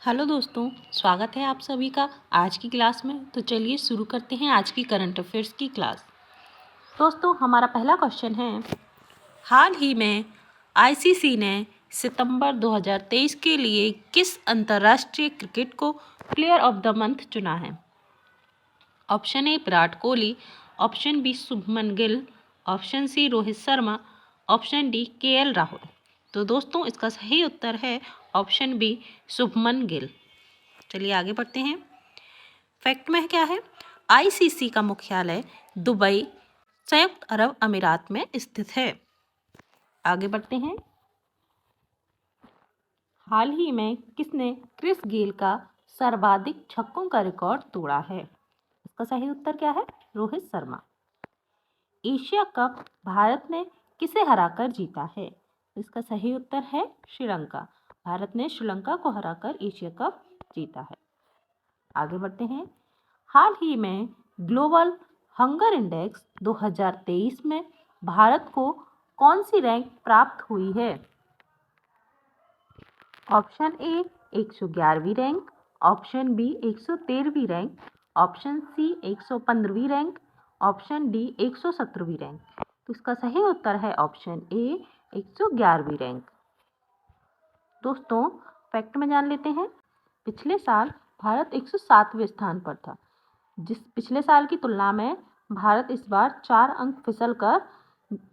Hello दोस्तों, स्वागत है आप सभी का आज की क्लास में। तो चलिए शुरू करते हैं आज की करंट अफेयर्स की क्लास। दोस्तों, हमारा पहला क्वेश्चन है, हाल ही में आईसीसी ने सितंबर 2023 के लिए किस अंतर्राष्ट्रीय क्रिकेट को प्लेयर ऑफ द मंथ चुना है? Option A Virat Kohli, option B Shubman Gill, option C Rohit Sharma, option D KL Rahul. तो दोस्तों, इसका सही उत्तर है ऑप्शन बी शुभमन गिल। चलिए आगे बढ़ते हैं। फैक्ट में क्या है, आईसीसी का मुख्यालय दुबई, संयुक्त अरब अमीरात में स्थित है। आगे बढ़ते हैं। हाल ही में किसने क्रिस गेल का सर्वाधिक छक्कों का रिकॉर्ड तोड़ा है? इसका सही उत्तर क्या है? रोहित शर्मा। एशिया कप भारत ने किसे हराकर जीता है? इसका सही उत्तर है श्रीलंका। भारत ने श्रीलंका को हराकर एशिया कप जीता है। आगे बढ़ते हैं। हाल ही में ग्लोबल हंगर इंडेक्स 2023 में भारत को कौन सी रैंक प्राप्त हुई है? ऑप्शन ए 111वीं रैंक, ऑप्शन बी 113वीं रैंक, ऑप्शन सी 115वीं रैंक, ऑप्शन डी 117वीं रैंक। तो इसका सही उत्तर है ऑप्शन ए 111वीं रैंक। दोस्तों, फैक्ट में जान लेते हैं। पिछले साल भारत 107वें स्थान पर था, जिस पिछले साल की तुलना में भारत इस बार 4 अंक फिसल कर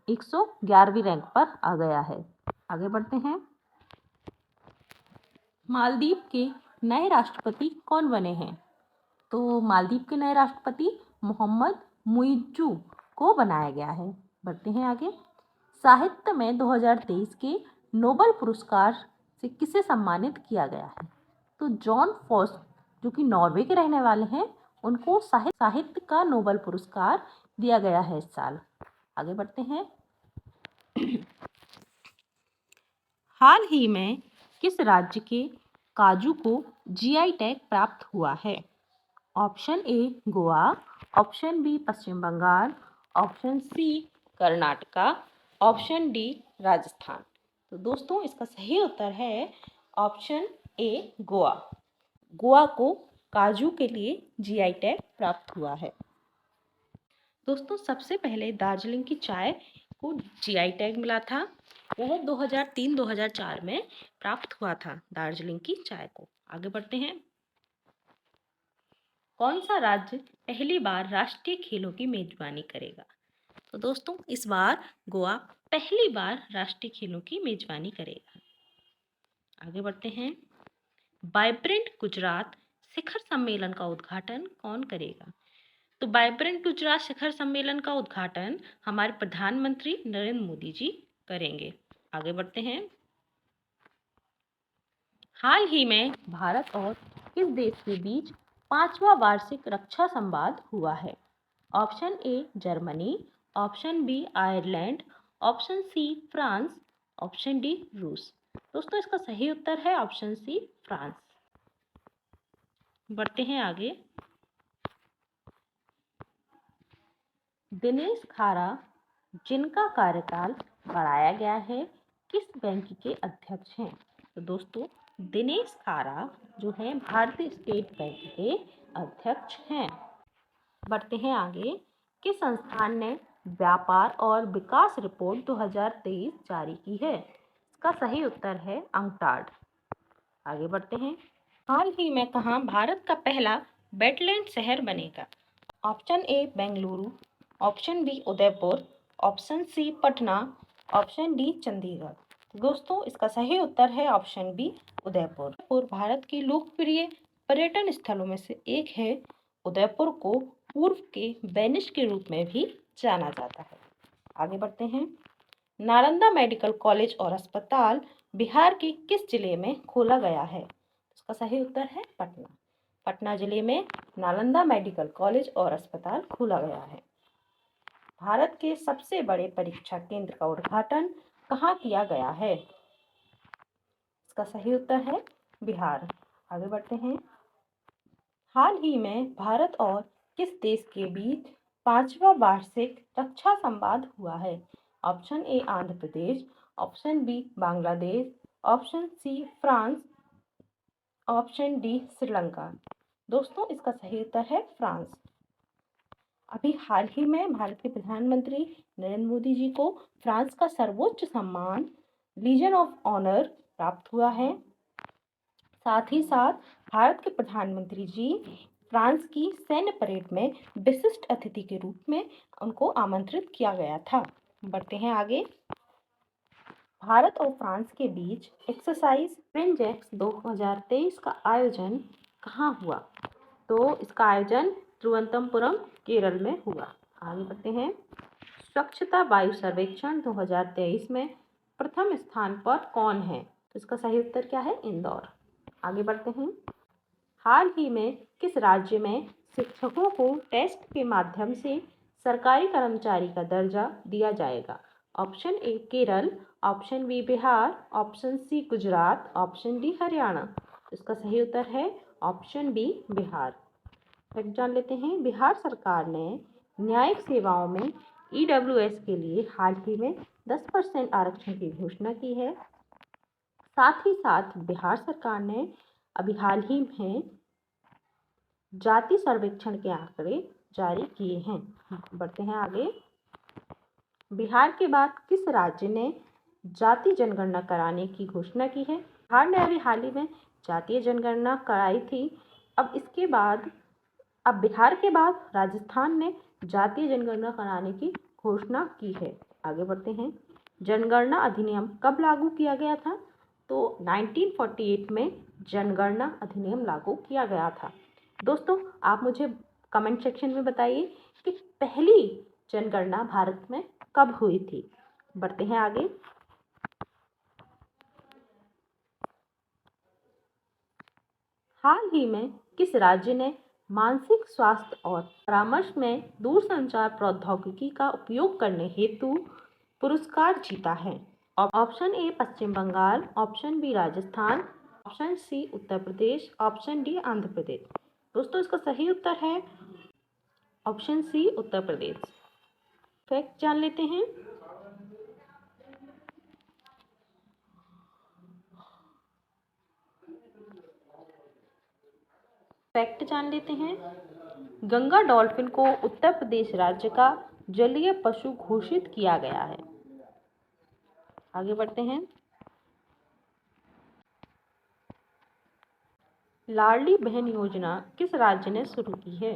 111वीं रैंक पर आ गया है। आगे बढ़ते हैं। मालदीव के नए राष्ट्रपति कौन बने हैं? तो मालदीव के नए राष्ट्रपति मोहम्मद मुइज्जू को बनाया गया है। बढ़ते हैं आगे। साहित्य में 2023 के नोबेल पुरस्कार से किसे सम्मानित किया गया है? तो जॉन फॉस्ट, जो कि नॉर्वे के रहने वाले हैं, उनको साहित्य का नोबेल पुरस्कार दिया गया है इस साल। आगे बढ़ते हैं। हाल ही में किस राज्य के काजू को जीआई टैग प्राप्त हुआ है? Option A Goa, option B Paschim Bengal, option C Karnataka, option D Rajasthan. तो दोस्तों, इसका सही उत्तर है ऑप्शन ए गोवा। गोवा को काजू के लिए जीआई टैग प्राप्त हुआ है। दोस्तों, सबसे पहले दार्जिलिंग की चाय को जीआई टैग मिला था। वह 2003-2004 में प्राप्त हुआ था दार्जिलिंग की चाय को। आगे बढ़ते हैं। कौन सा राज्य पहली बार राष्ट्रीय खेलों की मेजबानी करेगा? तो दोस्तों, इस बार गोवा पहली बार राष्ट्रीय खेलों की मेजबानी करेगा। आगे बढ़ते हैं। वाइब्रेंट गुजरात शिखर सम्मेलन का उद्घाटन कौन करेगा? तो वाइब्रेंट गुजरात शिखर सम्मेलन का उद्घाटन हमारे प्रधानमंत्री नरेंद्र मोदी जी करेंगे। आगे बढ़ते हैं। हाल ही में भारत और किस देश के बीच 5वां वार्षिक रक्षा संवाद हुआ है? Option A Germany, option B Ireland, option C France, option D रूस। दोस्तों, इसका सही उत्तर है ऑप्शन सी फ्रांस। बढ़ते हैं आगे। दिनेश खारा, जिनका कार्यकाल बढ़ाया गया है, किस बैंक के अध्यक्ष हैं? तो दोस्तों, दिनेश खारा जो है भारतीय स्टेट बैंक के अध्यक्ष हैं। बढ़ते हैं आगे। किस संस्थान ने व्यापार और विकास रिपोर्ट 2023 जारी की है? इसका सही उत्तर है अंकटाड। आगे बढ़ते हैं। हाल ही में कहाँ भारत का पहला वेटलैंड शहर बनेगा? Option A Bengaluru, option B Udaipur, option C Patna, option D Chandigarh. दोस्तों, इसका सही उत्तर है ऑप्शन बी उदयपुर। उदयपुर भारत के लोकप्रिय पर्यटन स्थलों में से एक है। उदयपुर को पूर्व के वेनिस के रूप में भी जाना जाता है। आगे बढ़ते हैं। नालंदा मेडिकल कॉलेज और अस्पताल बिहार के किस जिले में खोला गया है? इसका सही उत्तर है पटना। पटना जिले में नालंदा मेडिकल कॉलेज और अस्पताल खोला गया है। भारत के सबसे बड़े परीक्षा केंद्र का उद्घाटन कहाँ किया गया है? इसका सही उत्तर है बिहार। आगे बढ़ते हैं। हाल ही में भारत और किस देश के बीच 5वां वार्षिक रक्षा संवाद हुआ है? Option A Andhra Pradesh, option B Bangladesh, option C France, option D Sri Lanka. दोस्तों इसका सही उत्तर है फ्रांस। अभी हाल ही में भारत के प्रधानमंत्री नरेंद्र मोदी जी को फ्रांस का सर्वोच्च सम्मान लीजन ऑफ ऑनर प्राप्त हुआ है। साथ ही साथ भारत के प्रधानमंत्री जी फ्रांस की सैन्य परेड में विशिष्ट अतिथि के रूप में उनको आमंत्रित किया गया था। बढ़ते हैं आगे। भारत और फ्रांस के बीच एक्सरसाइज फ्रेंजेक्स 2023 का आयोजन कहाँ हुआ? तो इसका आयोजन तिरुवनंतपुरम केरल में हुआ। आगे बढ़ते हैं। स्वच्छता वायु सर्वेक्षण 2023 में प्रथम स्थान पर कौन है? तो इसका सही उत्तर क्या है? इंदौर। आगे बढ़ते हैं। हाल ही में किस राज्य में शिक्षकों को टेस्ट के माध्यम से सरकारी कर्मचारी का दर्जा दिया जाएगा? Option A Kerala, option B Bihar, option C Gujarat, option D Haryana. इसका सही उत्तर है ऑप्शन बी बिहार। फिर जान लेते हैं। बिहार सरकार ने न्यायिक सेवाओं में ईडब्ल्यूएस के लिए हाल ही में 10% आरक्षण की घोषणा की है। साथ ही साथ बिहार सरकार ने अभी हाल ही में जाति सर्वेक्षण के आंकड़े जारी किए हैं। बढ़ते हैं आगे। बिहार के बाद किस राज्य ने जाति जनगणना कराने की घोषणा की है? बिहार ने अभी हाल ही में जातीय जनगणना कराई थी। अब बिहार के बाद राजस्थान ने जातीय जनगणना कराने की घोषणा की है। आगे बढ़ते हैं। जनगणना अधिनियम कब लागू किया गया था? तो 1948 में जनगणना अधिनियम लागू किया गया था। दोस्तों आप मुझे कमेंट सेक्शन में बताइए कि पहली जनगणना भारत में कब हुई थी। बढ़ते हैं आगे। हाल ही में किस राज्य ने मानसिक स्वास्थ्य और परामर्श में दूरसंचार प्रौद्योगिकी का उपयोग करने हेतु पुरस्कार जीता है? Option A Paschim Bengal, option B Rajasthan, option C Uttar Pradesh, option D Andhra Pradesh. दोस्तों इसका सही उत्तर है ऑप्शन सी उत्तर प्रदेश। फैक्ट जान लेते हैं। गंगा डॉल्फिन को उत्तर प्रदेश राज्य का जलीय पशु घोषित किया गया है। आगे बढ़ते हैं। लाडली बहन योजना किस राज्य ने शुरू की है?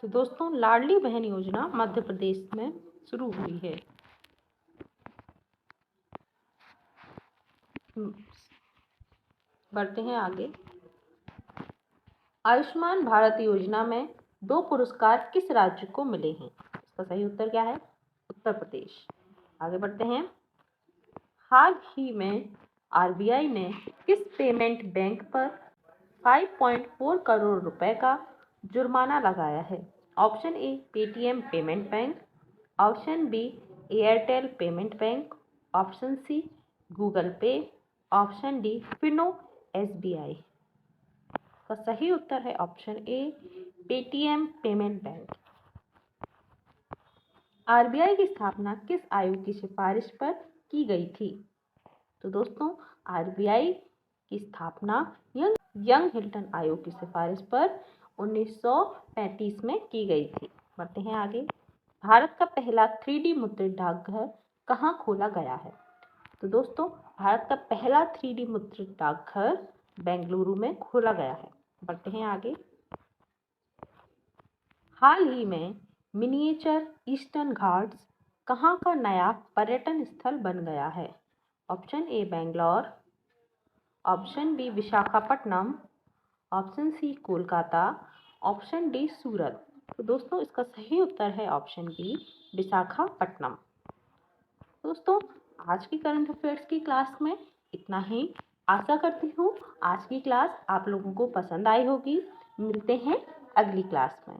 तो दोस्तों लाडली बहन योजना मध्य प्रदेश में शुरू हुई है। बढ़ते हैं आगे। आयुष्मान भारत योजना में 2 पुरस्कार किस राज्य को मिले हैं? इसका सही उत्तर क्या है? उत्तर प्रदेश। आगे बढ़ते हैं। हाल ही में आरबीआई ने किस पेमेंट बैंक पर 5.4 करोड़ रुपए का जुर्माना लगाया है? Option A Paytm payment bank, option B Airtel payment bank, option C Google Pay, option D Fino SBI. का सही उत्तर है option A Paytm payment bank. RBI की स्थापना किस आयोग की सिफारिश पर की गई थी? तो दोस्तों आरबीआई की स्थापना यंग हिल्टन आयोग की सिफारिश पर 1935 में की गई थी। बढ़ते हैं आगे। भारत का पहला 3D मुद्रित डाकघर कहाँ खोला गया है? तो दोस्तों भारत का पहला 3D मुद्रित डाकघर बेंगलुरु में खोला गया है। बढ़ते हैं आगे। हाल ही में मिनिएचर ईस्टर्न घाट्स कहाँ का नया पर्यटन स्थल बन गया है? Option A Bangalore, option B Visakhapatnam, option C Kolkata, option D Surat. तो दोस्तों इसका सही उत्तर है ऑप्शन बी विशाखापट्टनम। दोस्तों आज की करंट अफेयर्स की क्लास में इतना ही। आशा करती हूँ आज की क्लास आप लोगों को पसंद आई होगी। मिलते हैं अगली क्लास में।